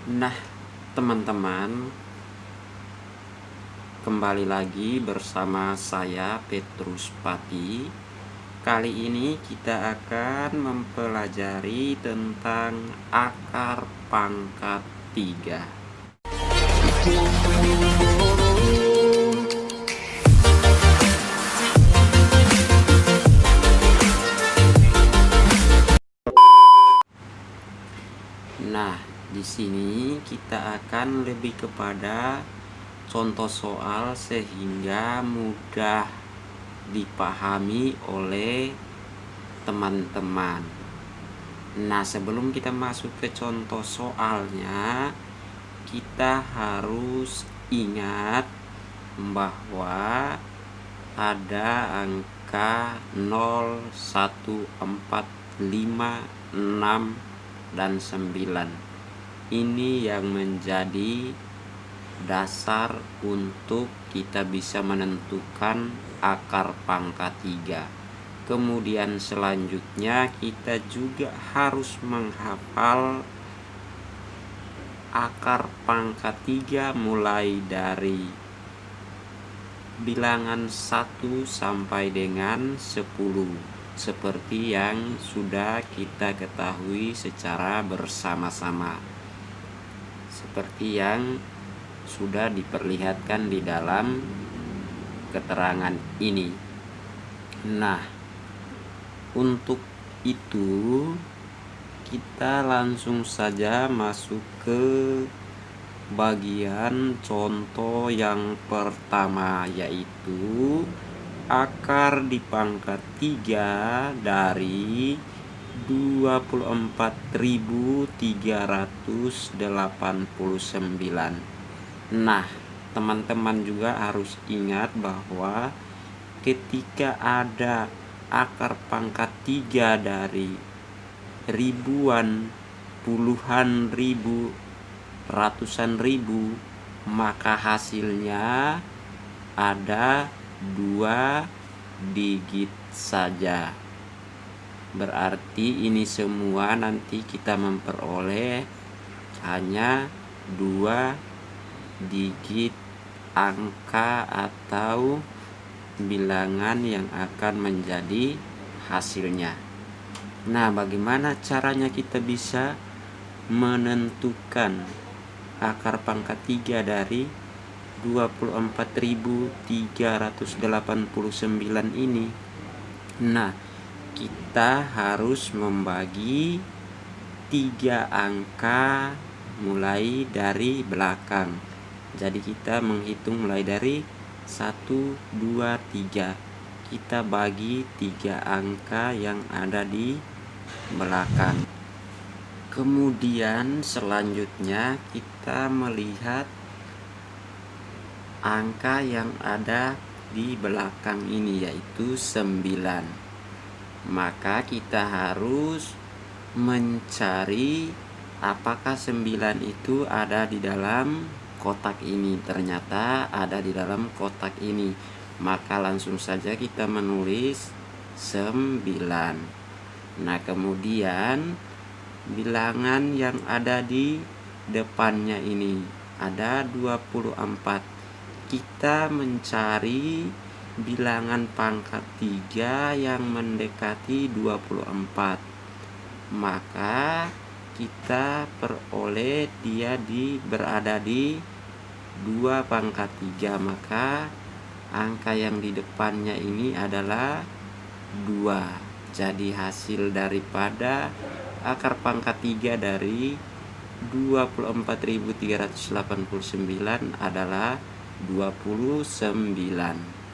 Nah, teman-teman, kembali lagi bersama saya Petrus Pati. Kali ini kita akan mempelajari tentang akar pangkat 3. Nah, di sini kita akan lebih kepada contoh soal sehingga mudah dipahami oleh teman-teman. Nah, sebelum kita masuk ke contoh soalnya, kita harus ingat bahwa ada angka 0, 1, 4, 5, 6, dan 9. Ini yang menjadi dasar untuk kita bisa menentukan akar pangkat 3. Kemudian selanjutnya kita juga harus menghafal akar pangkat 3 mulai dari bilangan 1 sampai dengan 10, seperti yang sudah kita ketahui secara bersama-sama, seperti yang sudah diperlihatkan di dalam keterangan ini. Nah, untuk itu kita langsung saja masuk ke bagian contoh yang pertama, yaitu akar di pangkat 3 dari 24.389. Nah, teman-teman juga harus ingat bahwa ketika ada akar pangkat 3 dari ribuan, puluhan ribu, ratusan ribu, maka hasilnya ada 2 digit saja. Berarti ini semua nanti kita memperoleh hanya 2 digit angka atau bilangan yang akan menjadi hasilnya. Nah, bagaimana caranya kita bisa menentukan akar pangkat 3 dari 24.389 ini? Nah, kita harus membagi 3 angka mulai dari belakang. Jadi kita menghitung mulai dari 1, 2, 3. Kita bagi 3 angka yang ada di belakang. Kemudian selanjutnya kita melihat angka yang ada di belakang ini, yaitu 9. Maka kita harus mencari apakah 9 itu ada di dalam kotak ini. Ternyata ada di dalam kotak ini. Maka langsung saja kita menulis 9. Nah, kemudian bilangan yang ada di depannya ini ada 24. Kita mencari bilangan pangkat 3 yang mendekati 24. Maka kita peroleh dia berada di 2 pangkat 3. Maka angka yang di depannya ini adalah 2. Jadi hasil daripada akar pangkat 3 dari 24.389 adalah 29.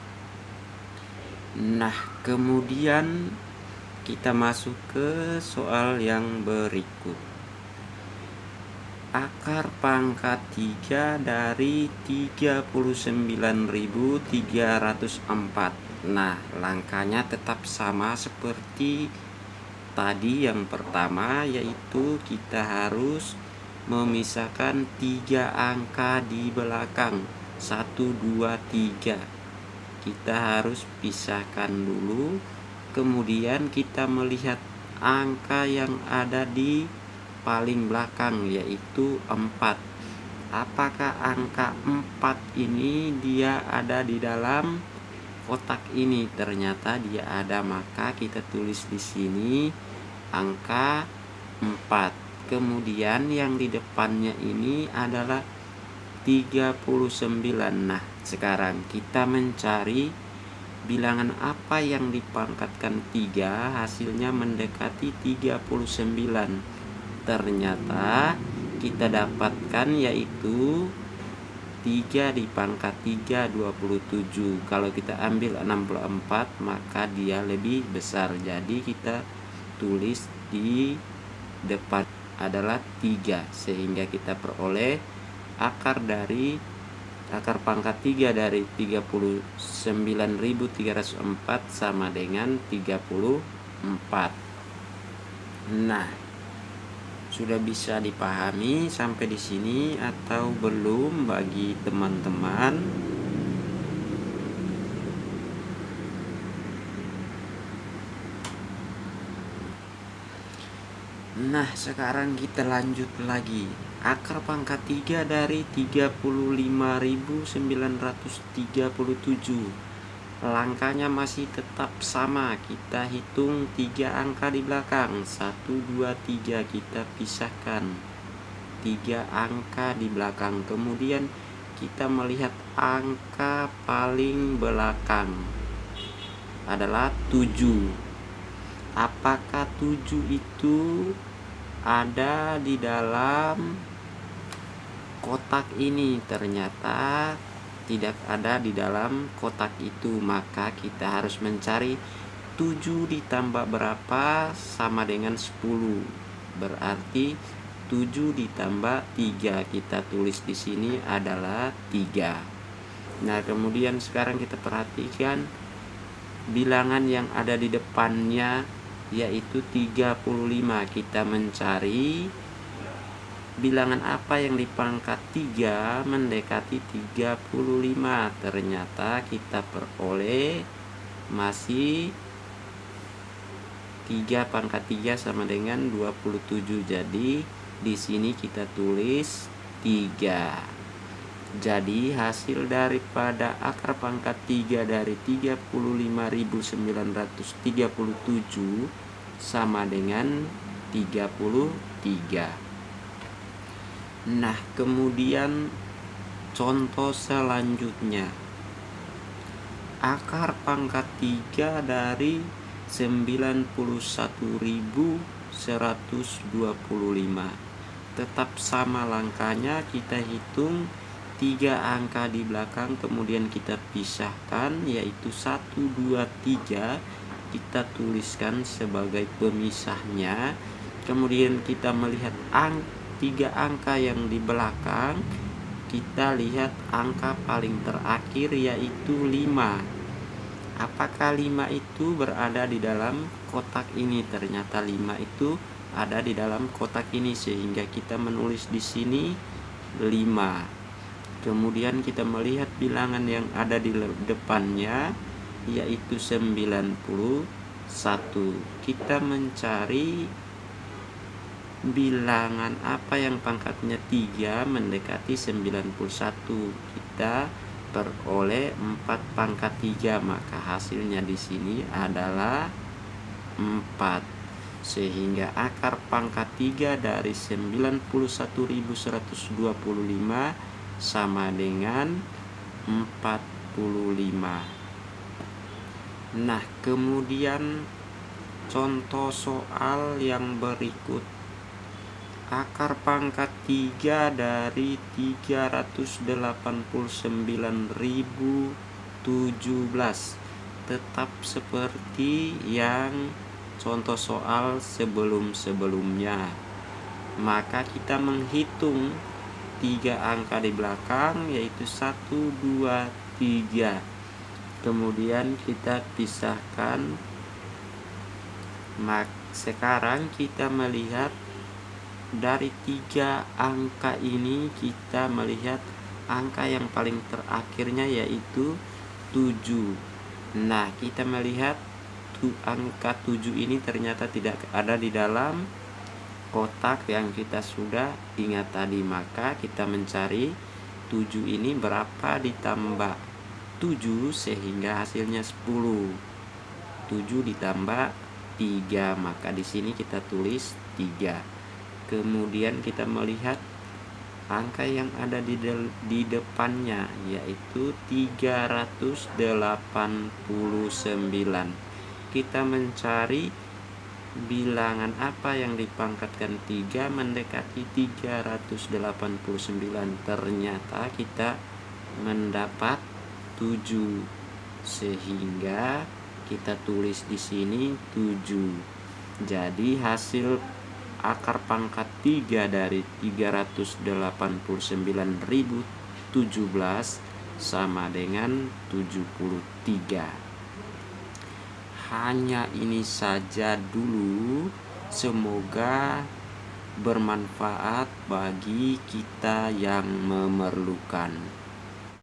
Nah, kemudian kita masuk ke soal yang berikut. Akar pangkat 3 dari 39.304. Nah, langkahnya tetap sama seperti tadi yang pertama, yaitu kita harus memisahkan 3 angka di belakang. 1, 2, 3. Kita harus pisahkan dulu. Kemudian kita melihat angka yang ada di paling belakang, yaitu 4. Apakah angka 4 ini dia ada di dalam kotak ini? Ternyata dia ada, maka kita tulis di sini angka 4. Kemudian yang di depannya ini adalah 39. Nah, sekarang kita mencari bilangan apa yang dipangkatkan 3 hasilnya mendekati 39. Ternyata kita dapatkan yaitu 3 dipangkat 3 27. Kalau kita ambil 64 maka dia lebih besar. Jadi kita tulis di depan adalah 3, sehingga kita peroleh akar pangkat 3 dari 39.304 sama dengan 34. Nah, sudah bisa dipahami sampai di sini atau belum bagi teman-teman? Nah, sekarang kita lanjut lagi. Akar pangkat 3 dari 35.937. Langkahnya masih tetap sama. Kita hitung 3 angka di belakang. 1, 2, 3 kita pisahkan 3 angka di belakang. Kemudian kita melihat angka paling belakang adalah 7. Apakah 7 itu ada di dalam kotak ini? Ternyata tidak ada di dalam kotak itu, maka kita harus mencari 7 ditambah berapa sama dengan 10. Berarti 7 ditambah 3, kita tulis di sini adalah 3. Nah, kemudian sekarang kita perhatikan bilangan yang ada di depannya yaitu 35. Kita mencari bilangan apa yang dipangkat 3 mendekati 35. Ternyata kita peroleh masih 3 pangkat 3 sama dengan 27. Jadi di sini kita tulis 3. Jadi hasil daripada akar pangkat 3 dari 35.937 sama dengan 33. Nah, kemudian contoh selanjutnya. Akar pangkat 3 dari 91.125. Tetap sama langkahnya, kita hitung 3 angka di belakang, kemudian kita pisahkan yaitu 1, 2, 3. Kita tuliskan sebagai pemisahnya. Kemudian kita melihat 3 angka yang di belakang. Kita lihat angka paling terakhir yaitu 5. Apakah 5 itu berada di dalam kotak ini? Ternyata 5 itu ada di dalam kotak ini, sehingga kita menulis di sini 5. Kemudian kita melihat bilangan yang ada di depannya yaitu 91. Kita mencari bilangan apa yang pangkatnya 3 mendekati 91. Kita peroleh 4 pangkat 3, maka hasilnya di sini adalah 4. Sehingga akar pangkat 3 dari 91.125 sama dengan 45. Nah, kemudian contoh soal yang berikut. Akar pangkat 3 dari 389.017. Tetap seperti yang contoh soal sebelum-sebelumnya. Maka kita menghitung 3 angka di belakang yaitu 1, 2, 3. Kemudian kita pisahkan. Sekarang kita melihat dari 3 angka ini, kita melihat angka yang paling terakhirnya yaitu 7. Nah, kita melihat angka 7 ini ternyata tidak ada di dalam kotak yang kita sudah ingat tadi. Maka kita mencari 7 ini berapa ditambah 7 sehingga hasilnya 10. 7 ditambah 3, maka di sini kita tulis 3. Kemudian kita melihat angka yang ada di depannya, yaitu 389. Kita mencari bilangan apa yang dipangkatkan 3 mendekati 389. Ternyata kita mendapat 7, sehingga kita tulis di sini 7. Jadi hasil akar pangkat 3 dari 389.017 sama dengan 73. Hanya ini saja dulu. Semoga bermanfaat bagi kita yang memerlukan.